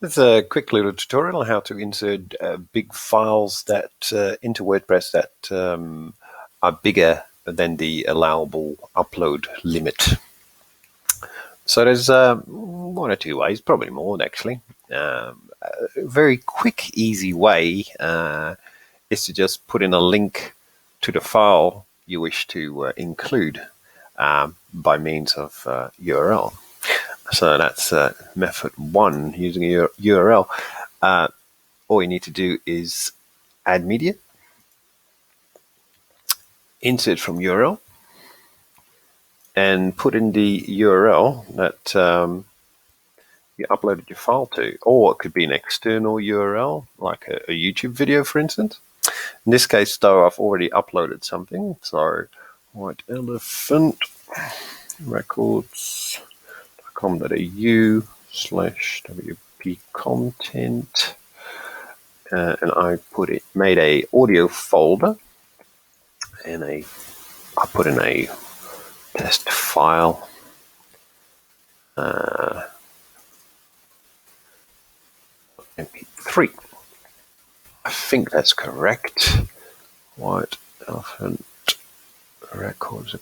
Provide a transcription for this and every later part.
It's a quick little tutorial on how to insert big files that into WordPress that are bigger than the allowable upload limit. So there's one or two ways, probably more actually. A very quick, easy way is to just put in a link to the file you wish to include by means of URL. So that's method one, using a URL. All you need to do is add media, insert from URL, and put in the URL that you uploaded your file to. Or it could be an external URL, like a YouTube video, for instance. In this case, though, I've already uploaded something. So, white elephant records.com.au/WP content. And I made a audio folder, and I put in a test file. MP3. I think that's correct. White elephant records.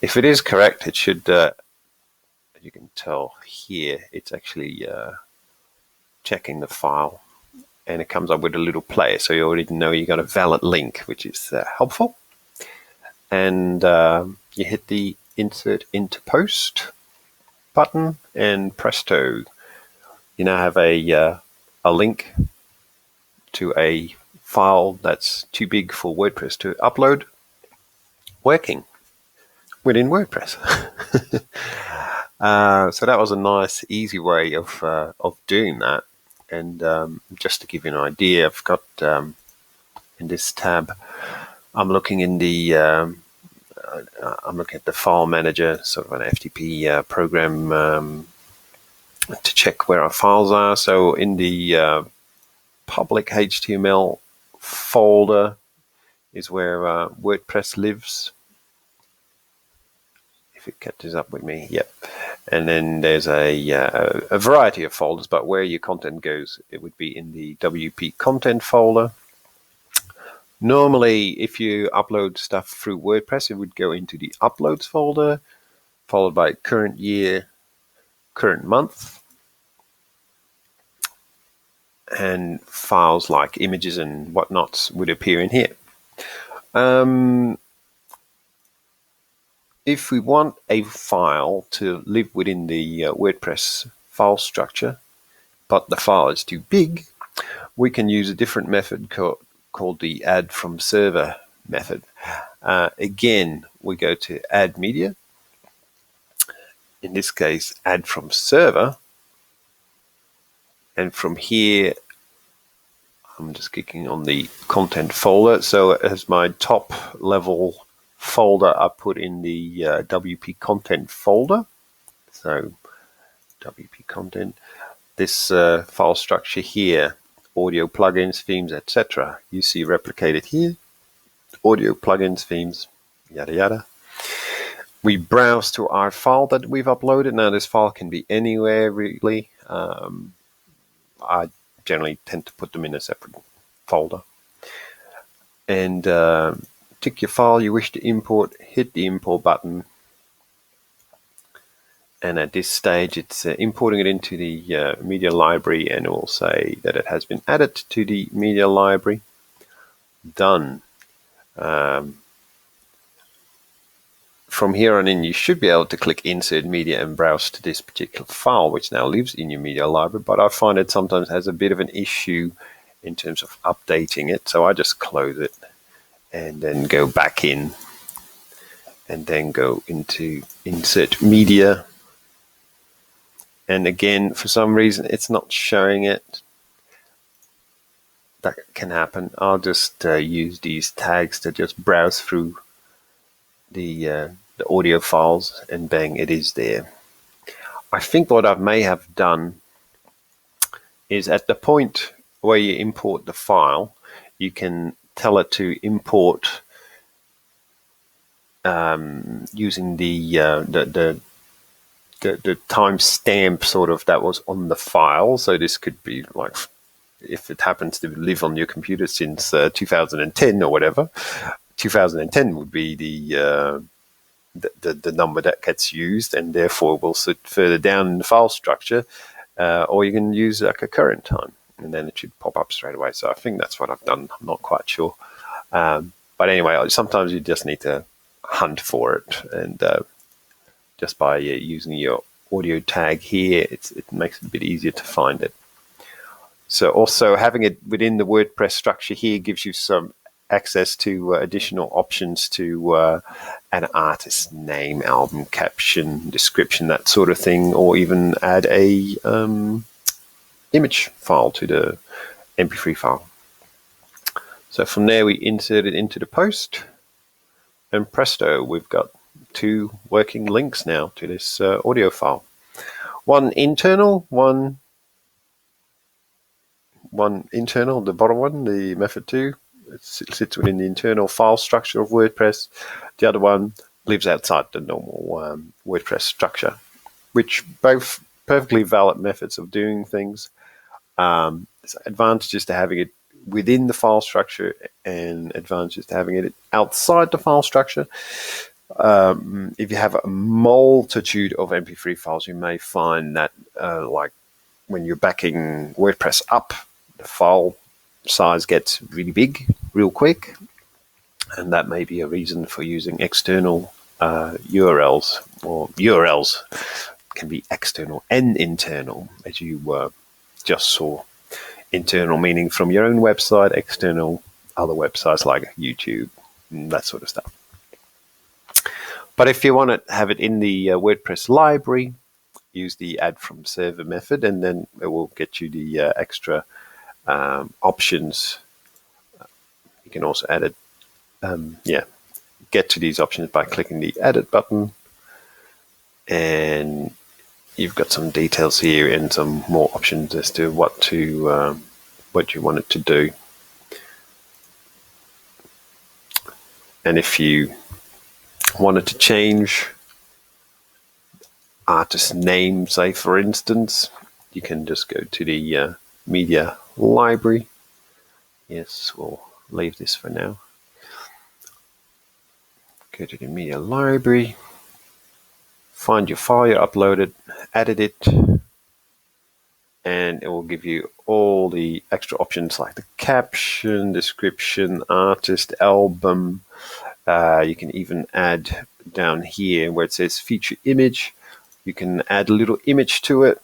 If it is correct, it should. You can tell here, it's actually checking the file, and it comes up with a little player, so you already know you got a valid link, which is helpful. And you hit the insert into post button, and presto, you now have a link to a file that's too big for WordPress to upload, working within WordPress. So that was a nice, easy way of doing that. And just to give you an idea, I've got in this tab, I'm looking in the I'm looking at the file manager, sort of an FTP program, to check where our files are. So in the public HTML folder is where WordPress lives. If it catches up with me, yep. And then there's a variety of folders, but where your content goes, it would be in the WP content folder. Normally, if you upload stuff through WordPress, it would go into the uploads folder, followed by current year, current month, and files like images and whatnots would appear in here. If we want a file to live within the WordPress file structure, but the file is too big, we can use a different method called the add from server method. Again, we go to add media. In this case, add from server. And from here, I'm just clicking on the content folder. So as my top level folder, I put in the WP content folder. So WP content, this file structure here, audio plugins, themes, etc. You see replicated here, audio plugins, themes, yada yada. We browse to our file that we've uploaded. Now this file can be anywhere really. I generally tend to put them in a separate folder. And tick your file you wish to import, hit the import button. And at this stage, it's importing it into the media library, and it will say that it has been added to the media library. Done. From here on in, you should be able to click Insert Media and browse to this particular file, which now lives in your media library. But I find it sometimes has a bit of an issue in terms of updating it. So I just close it and then go back in and then go into Insert Media. And again, for some reason, it's not showing it. That can happen. I'll just use these tags to just browse through the audio files, and bang, it is there. I think what I may have done is at the point where you import the file, you can tell it to import using the the timestamp sort of that was on the file. So this could be like, if it happens to live on your computer since 2010 or whatever, 2010 would be the number that gets used, and therefore will sit further down in the file structure. Or you can use like a current time, and then it should pop up straight away. So I think that's what I've done. I'm not quite sure. But anyway, sometimes you just need to hunt for it, and just by using your audio tag here, it makes it a bit easier to find it. So also having it within the WordPress structure here gives you some access to additional options to add an artist name, album caption, description, that sort of thing, or even add a image file to the MP3 file. So from there we insert it into the post, and presto, we've got 2 working links now to this audio file. One internal, one internal, the bottom one, the method 2, it sits within the internal file structure of WordPress. The other one lives outside the normal WordPress structure, which both perfectly valid methods of doing things. There's advantages to having it within the file structure and advantages to having it outside the file structure. If you have a multitude of MP3 files, you may find that like when you're backing WordPress up, the file size gets really big real quick, and that may be a reason for using external URLs, or URLs can be external and internal, as you just saw. Internal meaning from your own website, external other websites like YouTube, that sort of stuff. But if you want to have it in the WordPress library, use the add from server method, and then it will get you the extra options. You can also add it, get to these options by clicking the edit button, and you've got some details here and some more options as to what you want it to do. And if you wanted to change artist name, say for instance, you can just go to the media library. Yes, we'll leave this for now. Go to the media library, find your file you uploaded, edit it, and it will give you all the extra options like the caption, description, artist, album. You can even add down here where it says feature image, you can add a little image to it.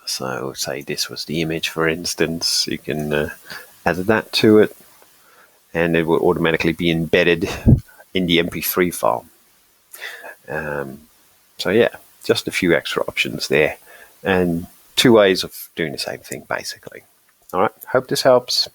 So say this was the image, for instance, you can add that to it, and it will automatically be embedded in the MP3 file. So yeah, just a few extra options there, and 2 ways of doing the same thing basically. All right, hope this helps.